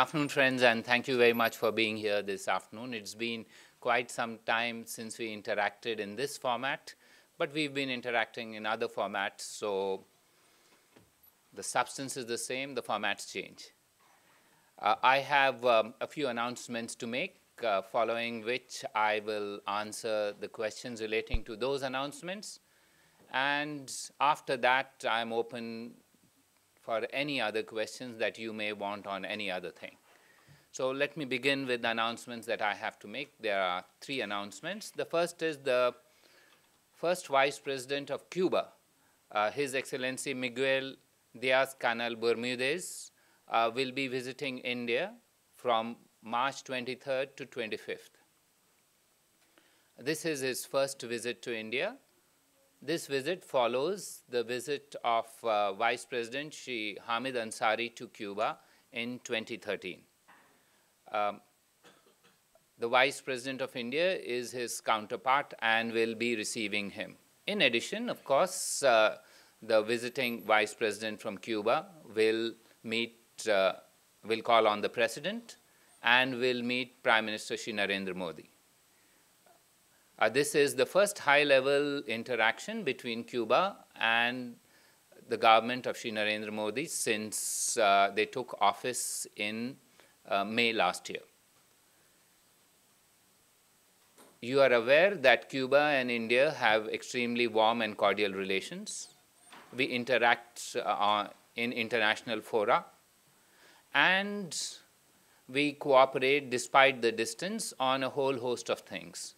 afternoon, friends, and thank you very much for being here this afternoon. It's been quite some time since we interacted in this format, but we've been interacting in other formats, so the substance is the same, the formats change. I have a few announcements to make, following which I will answer the questions relating to those announcements. And after that, I'm open for any other questions that you may want on any other thing. So let me begin with the announcements that I have to make. There are three announcements. The first is the first Vice President of Cuba, His Excellency Miguel Diaz-Canel Bermudez, will be visiting India from March 23rd to 25th. This is his first visit to India. This visit follows the visit of Vice President Shri Hamid Ansari to Cuba in 2013. The Vice President of India is his counterpart and will be receiving him. In addition, of course, the visiting Vice President from Cuba will call on the President and will meet Prime Minister Shri Narendra Modi. This is the first high-level interaction between Cuba and the government of Shri Narendra Modi since they took office in May last year. You are aware that Cuba and India have extremely warm and cordial relations. We interact in international fora, and we cooperate despite the distance on a whole host of things.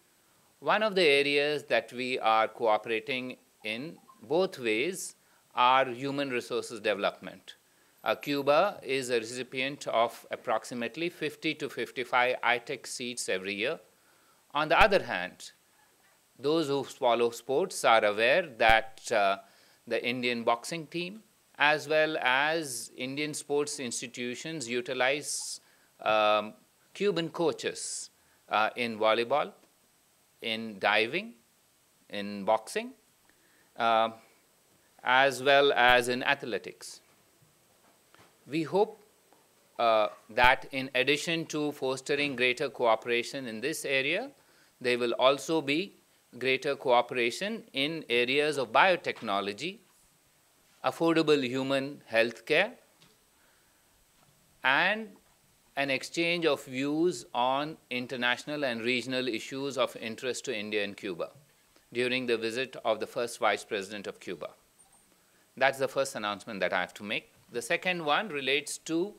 One of the areas that we are cooperating in both ways are human resources development. Cuba is a recipient of approximately 50 to 55 ITEC seats every year. On the other hand, those who follow sports are aware that the Indian boxing team as well as Indian sports institutions utilize Cuban coaches in volleyball, in diving, in boxing, as well as in athletics. We hope that in addition to fostering greater cooperation in this area, there will also be greater cooperation in areas of biotechnology, affordable human health care, and an exchange of views on international and regional issues of interest to India and Cuba during the visit of the first Vice President of Cuba. That's the first announcement that I have to make. The second one relates to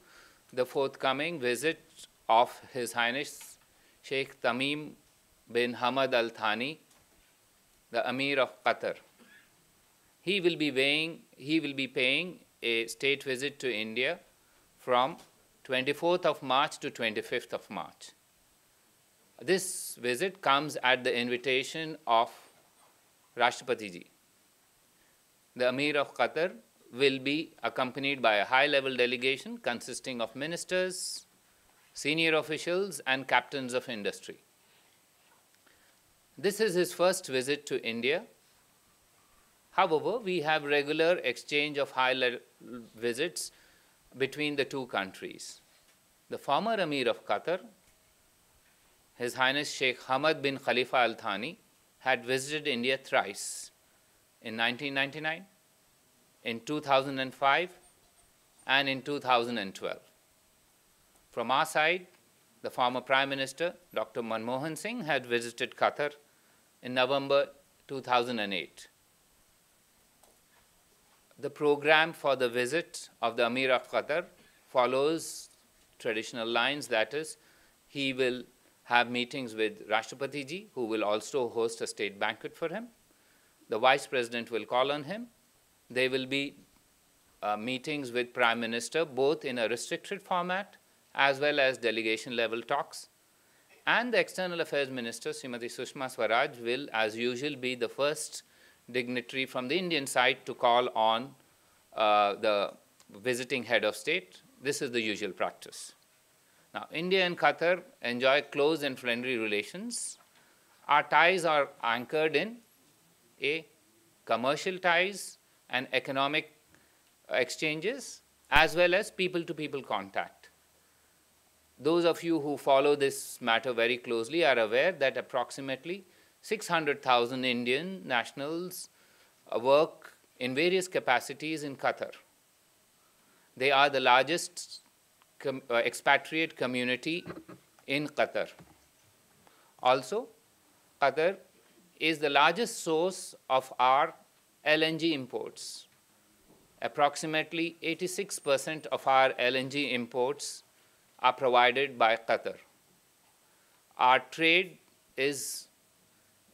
the forthcoming visit of His Highness Sheikh Tamim bin Hamad Al Thani, the Amir of Qatar. He will be paying a state visit to India from 24th of March to 25th of March. This visit comes at the invitation of Rashtrapati Ji. The Amir of Qatar will be accompanied by a high-level delegation consisting of ministers, senior officials, and captains of industry. This is his first visit to India. However, we have regular exchange of high-level visits between the two countries. The former Amir of Qatar, His Highness Sheikh Hamad bin Khalifa Al Thani, had visited India thrice, in 1999, in 2005, and in 2012. From our side, the former Prime Minister, Dr. Manmohan Singh, had visited Qatar in November 2008. The program for the visit of the Amir of Qatar follows traditional lines, that is, he will have meetings with Rashtrapati Ji, who will also host a state banquet for him. The Vice President will call on him. There will be meetings with Prime Minister, both in a restricted format as well as delegation level talks. And the External Affairs Minister, Srimati Sushma Swaraj, will, as usual, be the first dignitary from the Indian side to call on the visiting head of state. This is the usual practice. Now, India and Qatar enjoy close and friendly relations. Our ties are anchored in commercial ties and economic exchanges, as well as people-to-people contact. Those of you who follow this matter very closely are aware that approximately 600,000 Indian nationals work in various capacities in Qatar. They are the largest expatriate community in Qatar. Also, Qatar is the largest source of our LNG imports. Approximately 86% of our LNG imports are provided by Qatar. Our trade is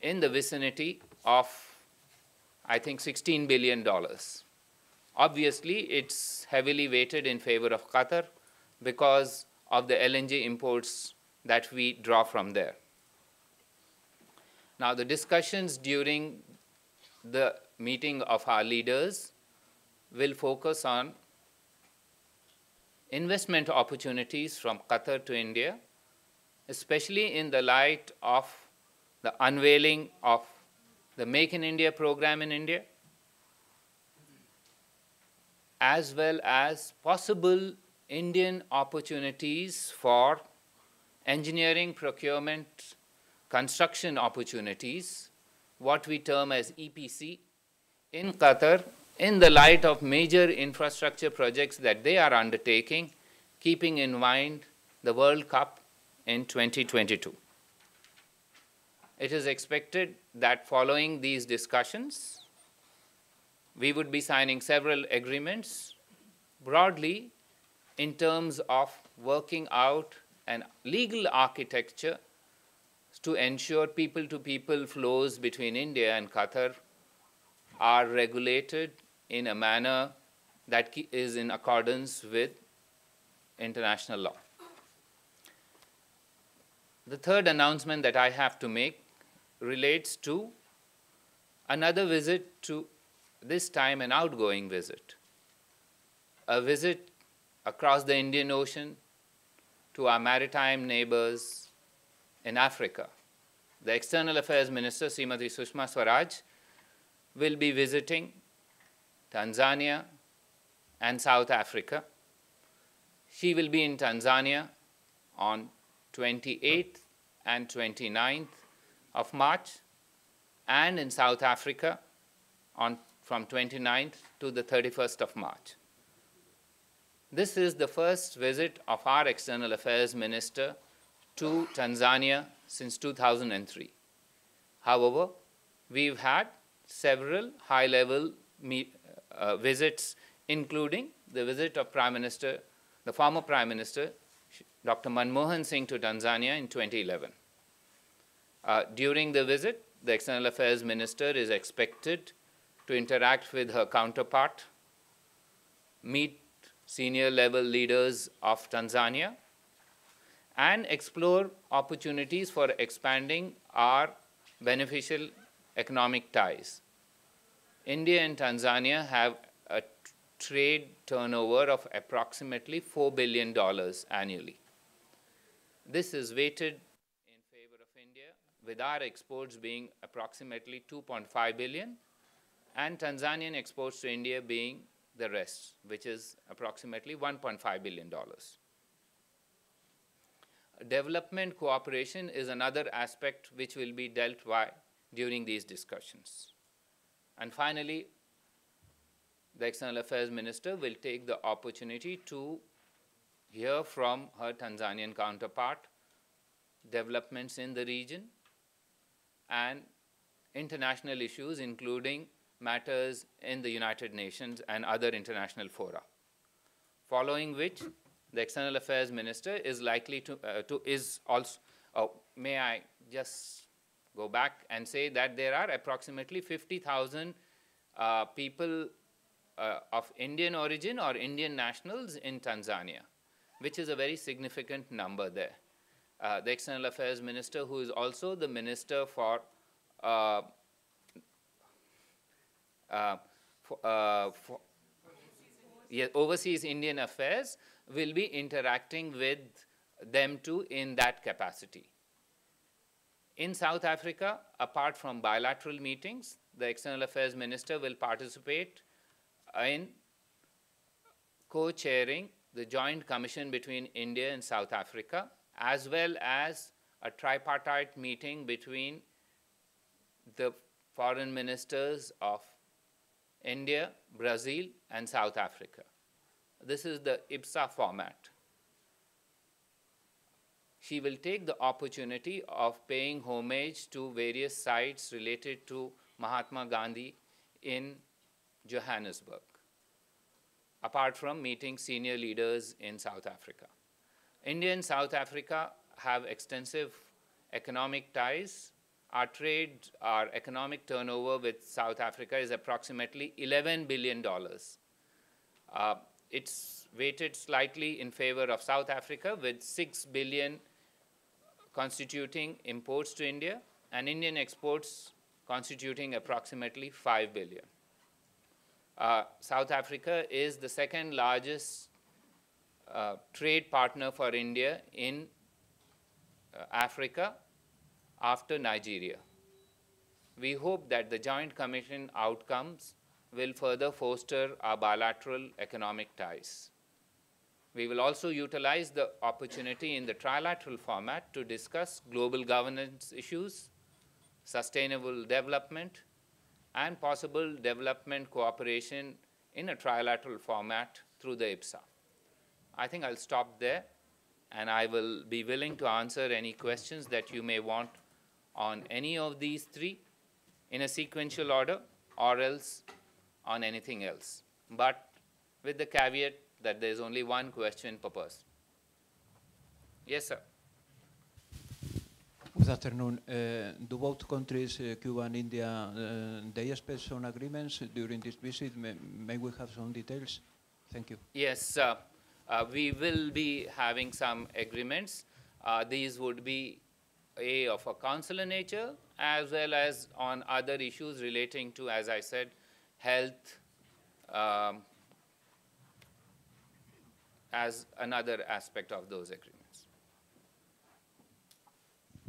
in the vicinity of, I think, $16 billion. Obviously, it's heavily weighted in favor of Qatar because of the LNG imports that we draw from there. Now, the discussions during the meeting of our leaders will focus on investment opportunities from Qatar to India, especially in the light of the unveiling of the Make in India program in India, as well as possible Indian opportunities for engineering, procurement, construction opportunities, what we term as EPC, in Qatar, in the light of major infrastructure projects that they are undertaking, keeping in mind the World Cup in 2022. It is expected that following these discussions, we would be signing several agreements broadly in terms of working out an legal architecture to ensure people-to-people flows between India and Qatar are regulated in a manner that is in accordance with international law. The third announcement that I have to make relates to another visit, to this time an outgoing visit, a visit across the Indian Ocean to our maritime neighbors in Africa. The External Affairs Minister, Srimati Sushma Swaraj, will be visiting Tanzania and South Africa. She will be in Tanzania on 28th and 29th of March, and in South Africa from 29th to the 31st of March. This is the first visit of our External Affairs Minister to Tanzania since 2003. However, we've had several high-level visits, including the visit of the former Prime Minister, Dr. Manmohan Singh, to Tanzania in 2011. During the visit, the External Affairs Minister is expected to interact with her counterpart, meet senior level leaders of Tanzania, and explore opportunities for expanding our beneficial economic ties. India and Tanzania have a trade turnover of approximately $4 billion annually. This is weighted in favor of India, with our exports being approximately $2.5 billion, and Tanzanian exports to India being the rest, which is approximately $1.5 billion. Development cooperation is another aspect which will be dealt with during these discussions. And finally, the External Affairs Minister will take the opportunity to hear from her Tanzanian counterpart developments in the region and international issues, including matters in the United Nations and other international fora. Following which, the External Affairs Minister is likely may I just go back and say that there are approximately 50,000 people of Indian origin or Indian nationals in Tanzania, which is a very significant number there. The External Affairs Minister, who is also the Minister for Overseas Indian Affairs, will be interacting with them too in that capacity. In South Africa, apart from bilateral meetings, the External Affairs Minister will participate in co-chairing the joint commission between India and South Africa, as well as a tripartite meeting between the foreign ministers of India, Brazil, and South Africa. This is the IPSA format. She will take the opportunity of paying homage to various sites related to Mahatma Gandhi in Johannesburg, apart from meeting senior leaders in South Africa. India and South Africa have extensive economic ties. Our trade, our economic turnover with South Africa is approximately $11 billion. It's weighted slightly in favor of South Africa, with $6 billion constituting imports to India, and Indian exports constituting approximately $5 billion. South Africa is the second largest trade partner for India in Africa after Nigeria. We hope that the Joint Commission outcomes will further foster our bilateral economic ties. We will also utilize the opportunity in the trilateral format to discuss global governance issues, sustainable development, and possible development cooperation in a trilateral format through the IPSA. I think I'll stop there, and I will be willing to answer any questions that you may want on any of these three in a sequential order, or else on anything else, but with the caveat that there is only one question per person. Yes, sir. Good afternoon. Do both countries, Cuba and India, they expect some agreements during this visit? May we have some details? Thank you. Yes, we will be having some agreements. These would be of a consular nature, as well as on other issues relating to, as I said, health, as another aspect of those agreements.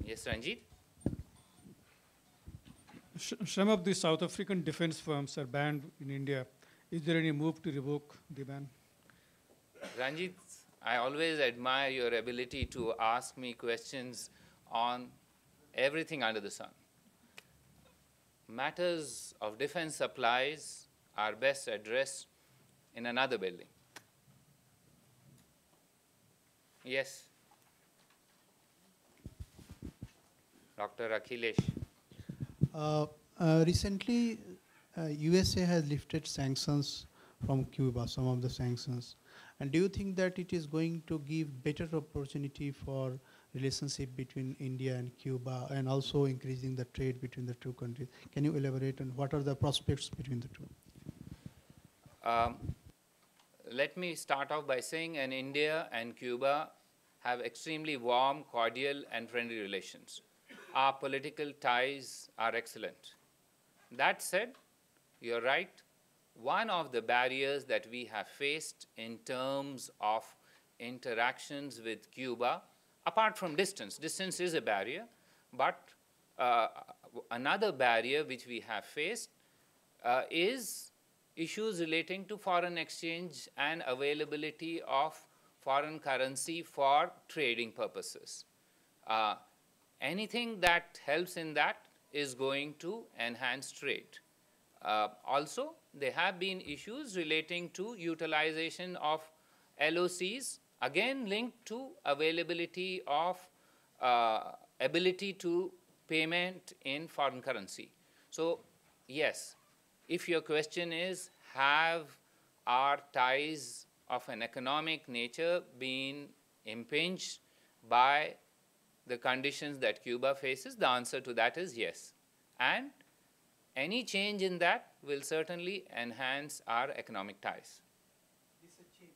Yes, Ranjit? Some of the South African defense firms are banned in India. Is there any move to revoke the ban? Ranjit, I always admire your ability to ask me questions on everything under the sun. Matters of defense supplies are best addressed in another building. Yes. Dr. Akhilesh. Recently, USA has lifted sanctions from Cuba, some of the sanctions. And do you think that it is going to give better opportunity for relationship between India and Cuba, and also increasing the trade between the two countries? Can you elaborate on what are the prospects between the two? Let me start off by saying that India and Cuba have extremely warm, cordial, and friendly relations. Our political ties are excellent. That said, you're right. One of the barriers that we have faced in terms of interactions with Cuba, apart from distance is a barrier, but another barrier which we have faced is issues relating to foreign exchange and availability of foreign currency for trading purposes. Anything that helps in that is going to enhance trade. Also, there have been issues relating to utilization of LOCs, again linked to availability of ability to payment in foreign currency. So, yes, if your question is, have our ties of an economic nature been impinged by the conditions that Cuba faces, the answer to that is yes. And any change in that will certainly enhance our economic ties. This has changed.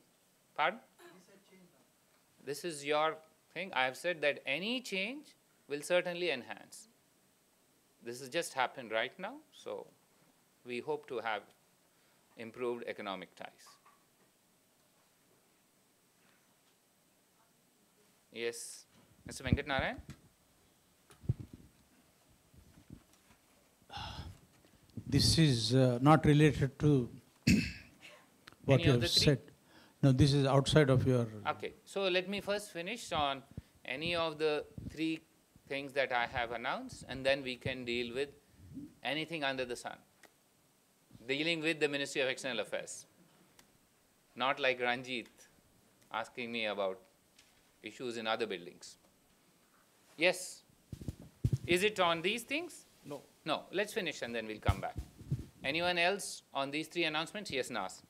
Pardon? This has changed now. This is your thing. I have said that any change will certainly enhance. This has just happened right now, so we hope to have improved economic ties. Yes, Mr. Venkat Narayan? This is not related to what Any you of the have three? said. No, this is outside of your... Okay, so let me first finish on any of the three things that I have announced, and then we can deal with anything under the sun, dealing with the Ministry of External Affairs, not like Ranjit asking me about issues in other buildings. Yes? Is it on these things? No. No, let's finish and then we'll come back. Anyone else on these three announcements? Yes, Nas.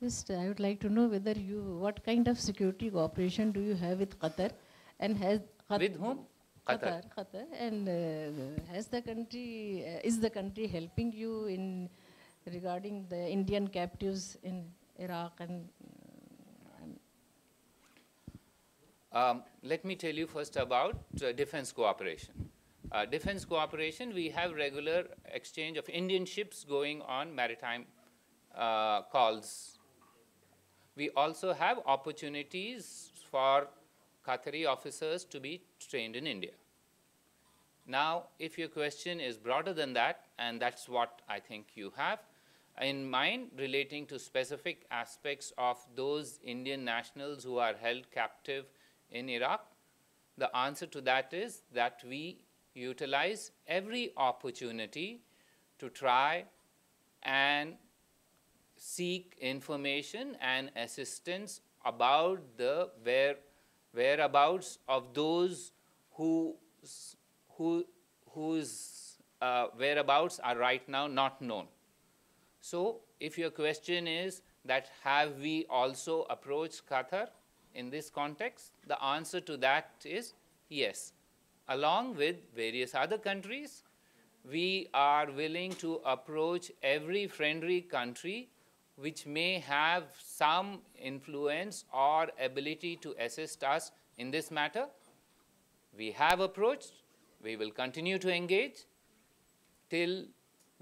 Just, I would like to know whether what kind of security cooperation do you have with Qatar, and has With whom? Qatar. And has the country is the country helping you in regarding the Indian captives in Iraq and? Let me tell you first about defense cooperation. Defense cooperation, we have regular exchange of Indian ships going on maritime calls. We also have opportunities for Qatari officers to be trained in India. Now, if your question is broader than that, and that's what I think you have in mind relating to specific aspects of those Indian nationals who are held captive in Iraq, the answer to that is that we utilize every opportunity to try and seek information and assistance about the whereabouts of those whose whereabouts are right now not known. So if your question is that have we also approached Qatar in this context, the answer to that is yes. Along with various other countries, we are willing to approach every friendly country which may have some influence or ability to assist us in this matter. We have approached, we will continue to engage till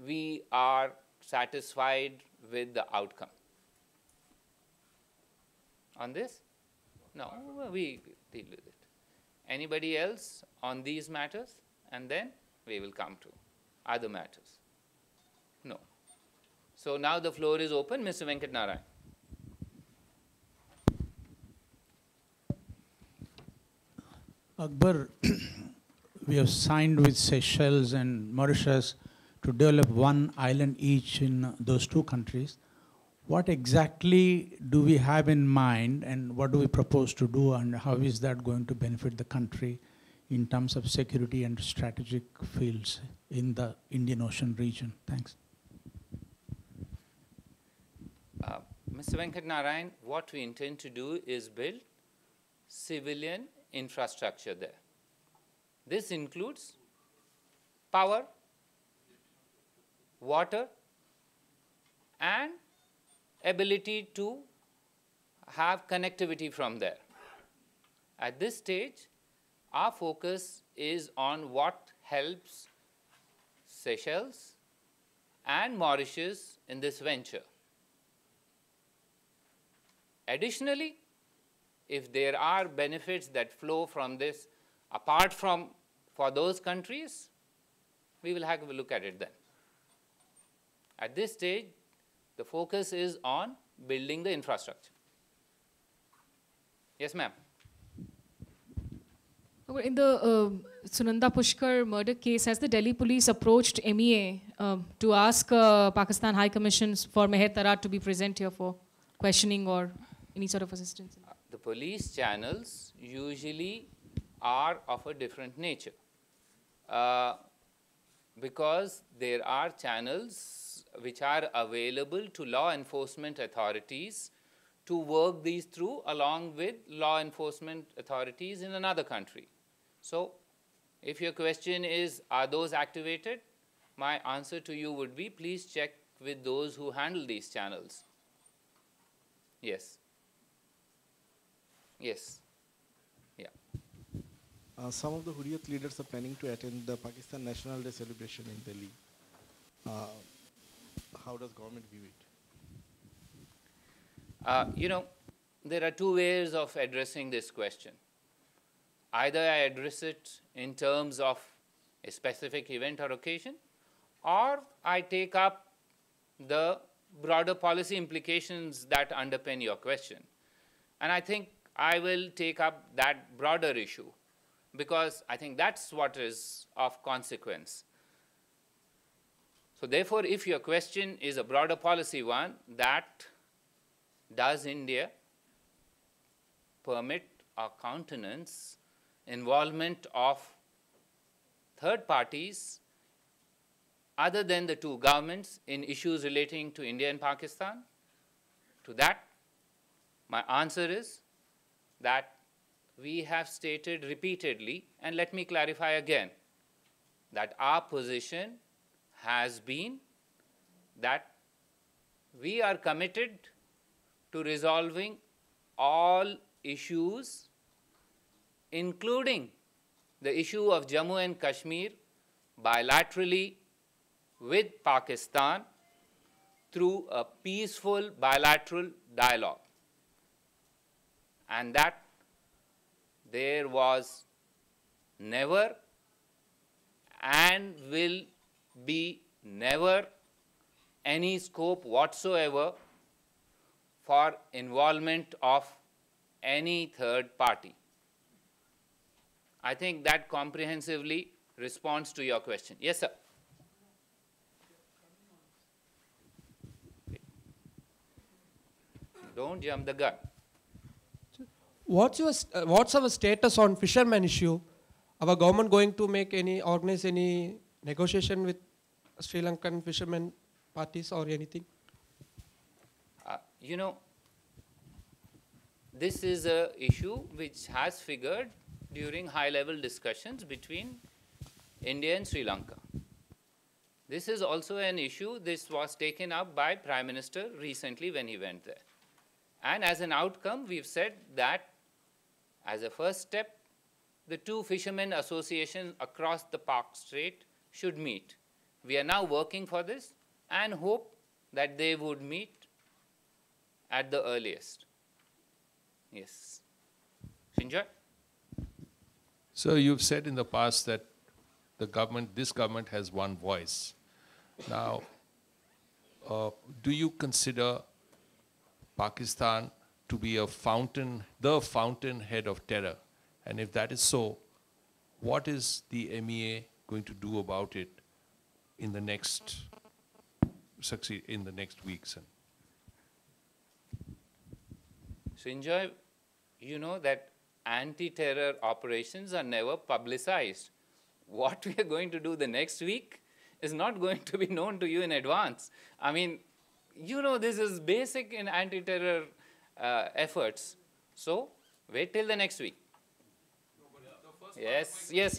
we are satisfied with the outcome. On this? No, we deal with it. Anybody else on these matters? And then we will come to other matters. No. So now the floor is open. Mr. Venkat Narayan. Akbar, we have signed with Seychelles and Mauritius to develop one island each in those two countries. What exactly do we have in mind, and what do we propose to do, and how is that going to benefit the country in terms of security and strategic fields in the Indian Ocean region? Thanks. Mr. Venkat Narayan, what we intend to do is build civilian infrastructure there. This includes power, water, and ability to have connectivity from there. At this stage, our focus is on what helps Seychelles and Mauritius in this venture. Additionally, if there are benefits that flow from this apart from for those countries, we will have a look at it then. At this stage, the focus is on building the infrastructure. Yes, ma'am. In the Sunanda Pushkar murder case, has the Delhi police approached MEA to ask Pakistan High Commission for Meher Tarat to be present here for questioning or any sort of assistance? The police channels usually are of a different nature because there are channels which are available to law enforcement authorities to work these through along with law enforcement authorities in another country. So if your question is, are those activated? My answer to you would be, please check with those who handle these channels. Yes. Yes. Yeah. Some of the Hurriyat leaders are planning to attend the Pakistan National Day celebration in Delhi. How does government view it? You know, there are two ways of addressing this question. Either I address it in terms of a specific event or occasion, or I take up the broader policy implications that underpin your question. And I think I will take up that broader issue because I think that's what is of consequence. So therefore, if your question is a broader policy one, that does India permit or countenance involvement of third parties other than the two governments in issues relating to India and Pakistan? To that, my answer is that we have stated repeatedly, and let me clarify again, that our position has been that we are committed to resolving all issues, including the issue of Jammu and Kashmir, bilaterally with Pakistan through a peaceful bilateral dialogue. And that there was never and will be never any scope whatsoever for involvement of any third party. I think that comprehensively responds to your question. Yes, sir. Don't jump the gun. What's our status on fishermen issue? Our government going to organize any negotiation with Sri Lankan fishermen parties or anything? You know, this is an issue which has figured during high-level discussions between India and Sri Lanka. This is also an issue. This was taken up by Prime Minister recently when he went there. And as an outcome, we've said that as a first step, the two fishermen associations across the Pak Strait should meet. We are now working for this and hope that they would meet at the earliest. Yes. Shinjoy? So you've said in the past that this government has one voice. Now, do you consider Pakistan to be the fountainhead of terror? And if that is so, what is the MEA going to do about it in the next weeks? Shinjoy, you know that anti-terror operations are never publicized. What we are going to do the next week is not going to be known to you in advance. I mean, you know this is basic in anti-terror efforts. So wait till the next week. Yes. The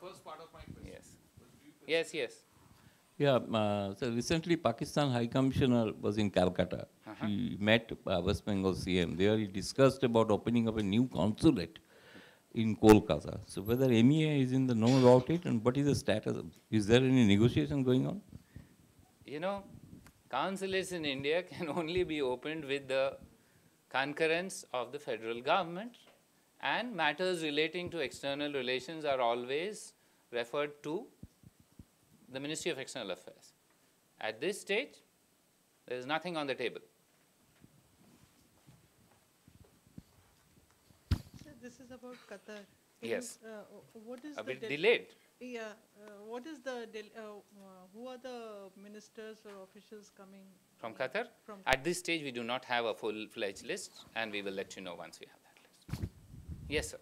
first part of my question. Yes. Yeah, so recently Pakistan High Commissioner was in Calcutta. He met West Bengal CM. There he discussed about opening up a new consulate in Kolkata. So whether MEA is in the know about it and what is the status? Is there any negotiation going on? You know, consulates in India can only be opened with the concurrence of the federal government, and matters relating to external relations are always referred to the Ministry of External Affairs. At this stage, there is nothing on the table. Sir, this is about Qatar. Yes. What is a bit delayed. Yeah. What is who are the ministers or officials coming? From Qatar? At this stage, we do not have a full-fledged list, and we will let you know once we have that list. Yes, sir.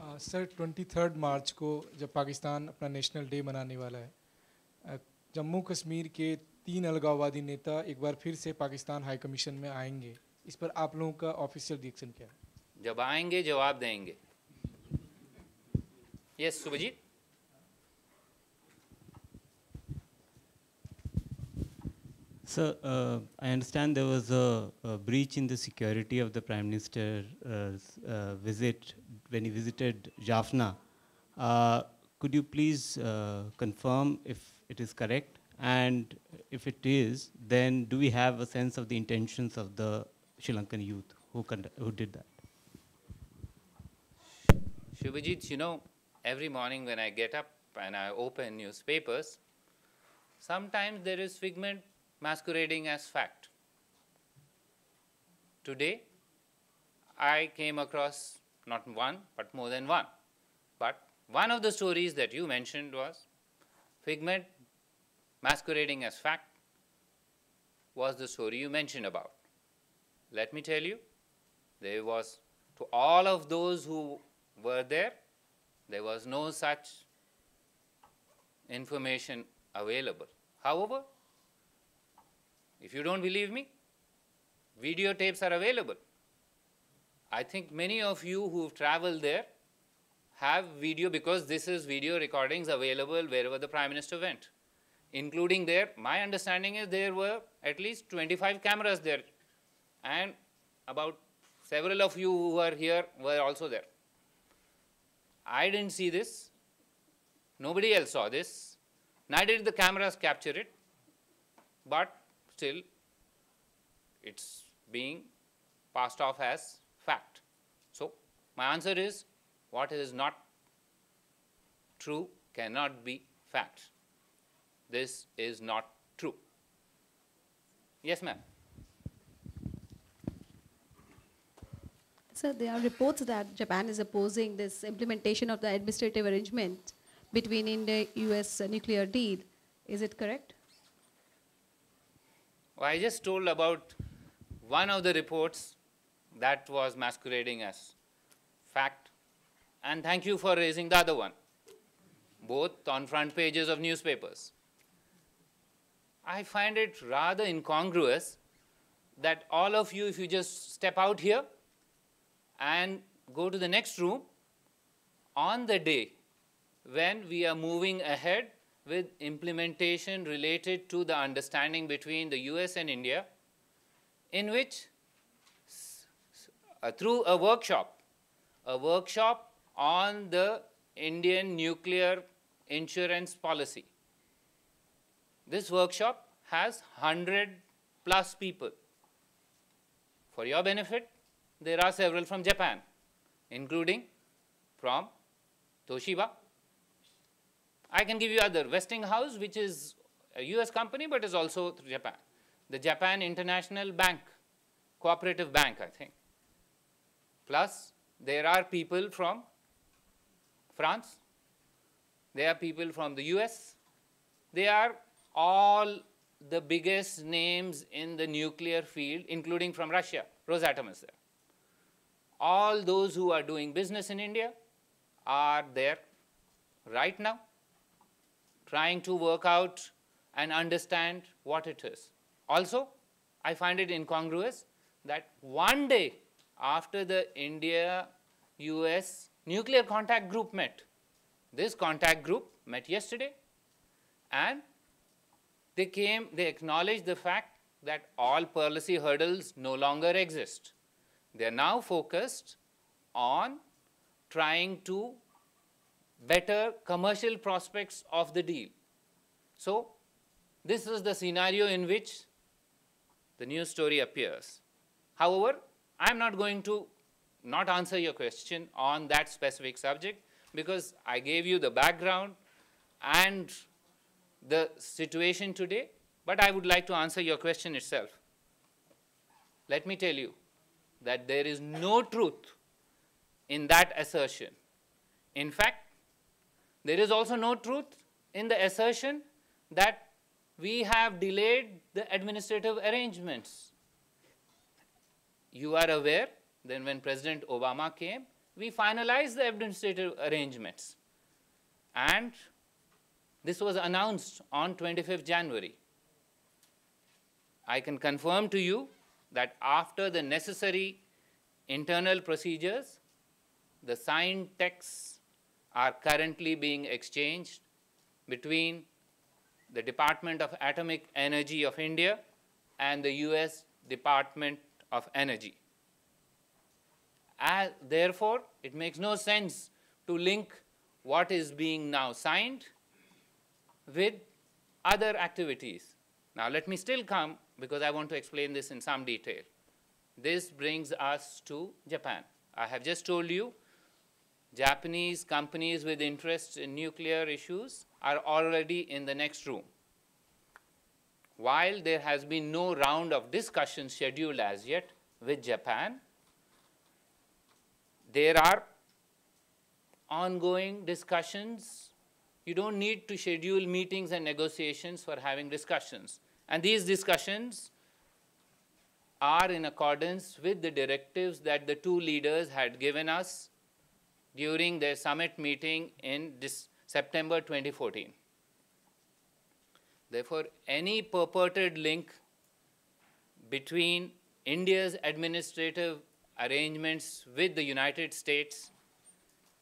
Sir 23 मार्च को जब पाकिस्तान अपना national day मनाने वाला है, जम्मू कश्मीर के 3 अलगाववादी नेता एक बार फिर से पाकिस्तान हाई कमीशन में आएंगे. इस पर आप लोगों का ऑफिशियल रिएक्शन क्या है? जब आएंगे जवाब देंगे. Yes, Subhajit. Sir, I understand there was a breach in the security of the Prime Minister's visit when he visited Jaffna. Could you please confirm if it is correct? And if it is, then do we have a sense of the intentions of the Sri Lankan youth who did that? Shubhajit, you know, every morning when I get up and I open newspapers, sometimes there is figment masquerading as fact. Today, I came across not one, but more than one. But one of the stories that you mentioned was figment masquerading as fact was the story you mentioned about. Let me tell you, there was, to all of those who were there was no such information available. However, if you don't believe me, videotapes are available. I think many of you who've traveled there have video, because this is video recordings available wherever the Prime Minister went, including there. My understanding is there were at least 25 cameras there, and about several of you who were here were also there. I didn't see this. Nobody else saw this. Neither did the cameras capture it, but still it's being passed off as fact. So my answer is, what is not true cannot be fact. This is not true. Yes, ma'am. Sir, there are reports that Japan is opposing this implementation of the administrative arrangement between India-US nuclear deal. Is it correct? Well, I just told about one of the reports that was masquerading as fact, and thank you for raising the other one, both on front pages of newspapers. I find it rather incongruous that all of you, if you just step out here and go to the next room on the day when we are moving ahead with implementation related to the understanding between the US and India, in which through a workshop on the Indian nuclear insurance policy. This workshop has 100+ people. For your benefit, there are several from Japan, including from Toshiba. I can give you other, Westinghouse, which is a US company but is also through Japan. The Japan International Bank, Cooperative Bank, I think. Plus, there are people from France, there are people from the US, they are all the biggest names in the nuclear field, including from Russia. Rosatom is there. All those who are doing business in India are there right now, trying to work out and understand what it is. Also, I find it incongruous that one day after the India-US nuclear contact group met, this contact group met yesterday, and they acknowledged the fact that all policy hurdles no longer exist. They are now focused on trying to better commercial prospects of the deal. So this is the scenario in which the news story appears. However, I'm not going to not answer your question on that specific subject, because I gave you the background and the situation today, but I would like to answer your question itself. Let me tell you that there is no truth in that assertion. In fact, there is also no truth in the assertion that we have delayed the administrative arrangements. You are aware that when President Obama came, we finalized the administrative arrangements. And this was announced on 25th January. I can confirm to you that after the necessary internal procedures, the signed texts are currently being exchanged between the Department of Atomic Energy of India and the US Department of Energy. Therefore, it makes no sense to link what is being now signed with other activities. Now let me still come, because I want to explain this in some detail. This brings us to Japan. I have just told you Japanese companies with interests in nuclear issues are already in the next room. while there has been no round of discussion scheduled as yet with Japan, there are ongoing discussions. You don't need to schedule meetings and negotiations for having discussions. And these discussions are in accordance with the directives that the two leaders had given us during their summit meeting in September 2014. Therefore, any purported link between India's administrative arrangements with the United States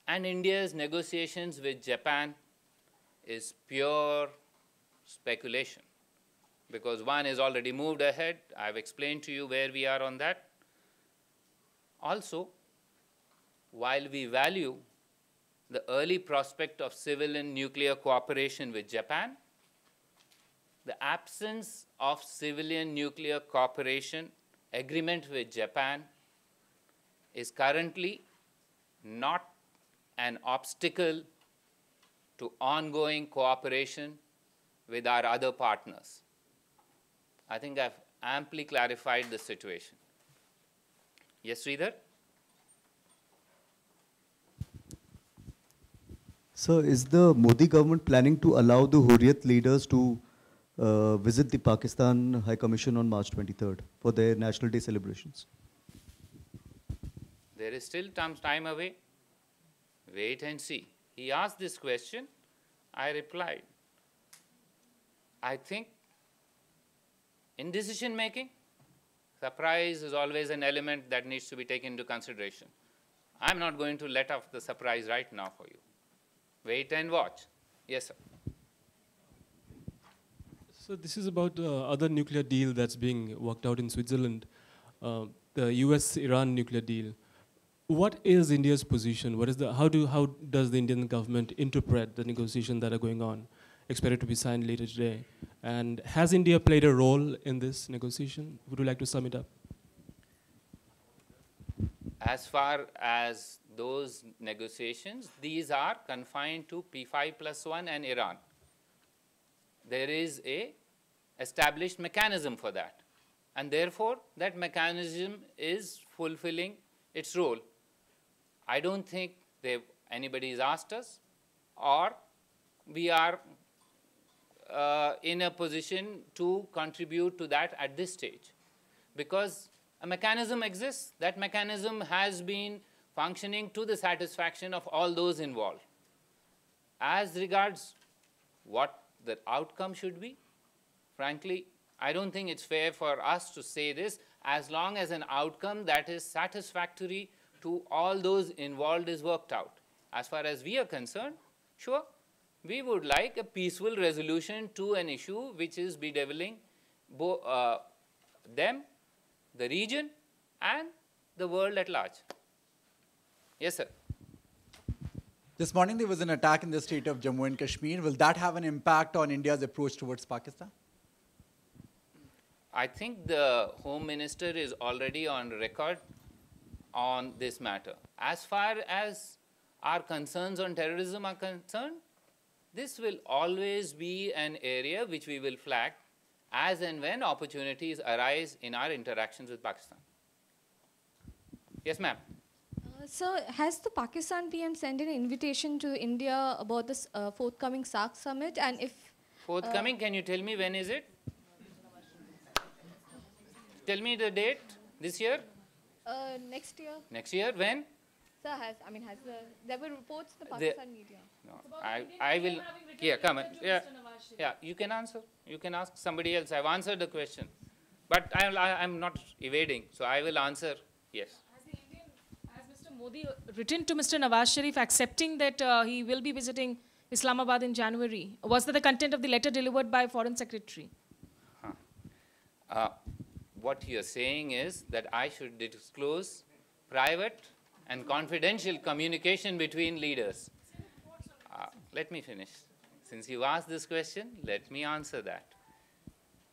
and India's negotiations with Japan is pure speculation, because one is already moved ahead. I've explained to you where we are on that. Also, while we value the early prospect of civilian nuclear cooperation with Japan, the absence of civilian nuclear cooperation agreement with Japan is currently not an obstacle to ongoing cooperation with our other partners. I think I've amply clarified the situation. Yes, Sridhar? So is the Modi government planning to allow the Hurriyat leaders to visit the Pakistan High Commission on March 23rd for their National Day celebrations? There is still some time away. Wait and see. He asked this question. I replied. I think in decision making, surprise is always an element that needs to be taken into consideration. I'm not going to let off the surprise right now for you. Wait and watch. Yes, sir. So this is about the other nuclear deal that's being worked out in Switzerland, the US-Iran nuclear deal. What is India's position? What is how does the Indian government interpret the negotiations that are going on, expected to be signed later today? And has India played a role in this negotiation? Would you like to sum it up? As far as those negotiations, these are confined to P5+1 and Iran. There is a established mechanism for that. And therefore, that mechanism is fulfilling its role. I don't think anybody has asked us, or we are in a position to contribute to that at this stage. Because a mechanism exists. That mechanism has been functioning to the satisfaction of all those involved. As regards what the outcome should be, frankly, I don't think it's fair for us to say this, as long as an outcome that is satisfactory to all those involved is worked out. As far as we are concerned, sure, we would like a peaceful resolution to an issue which is bedeviling them, the region, and the world at large. Yes, sir. This morning there was an attack in the state of Jammu and Kashmir. Will that have an impact on India's approach towards Pakistan? I think the Home Minister is already on record on this matter. As far as our concerns on terrorism are concerned, this will always be an area which we will flag as and when opportunities arise in our interactions with Pakistan. Yes, ma'am. So has the Pakistan PM sent an invitation to India about this forthcoming SAARC summit? And if forthcoming, can you tell me when is it? Tell me the date. This year? Next year. Next year? When? Sir, there were reports in the Pakistan media. No, I will. Yeah, come on. Yeah, you can answer. You can ask somebody else. I've answered the question, but I'm not evading. So I will answer. Yes. Has Mr. Modi written to Mr. Nawaz Sharif accepting that he will be visiting Islamabad in January? Was that the content of the letter delivered by Foreign Secretary? What you're saying is that I should disclose private and confidential communication between leaders. Let me finish. Since you asked this question, let me answer that.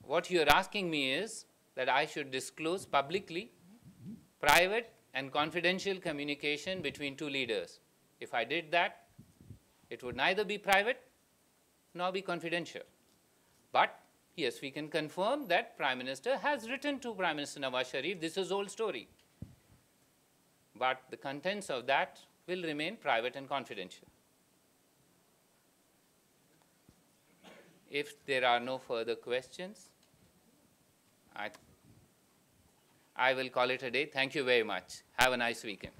What you're asking me is that I should disclose publicly private and confidential communication between two leaders. If I did that, it would neither be private nor be confidential. But Yes, we can confirm that Prime Minister has written to Prime Minister Nawaz Sharif. This is old story. But the contents of that will remain private and confidential. If there are no further questions, I will call it a day. Thank you very much. Have a nice weekend.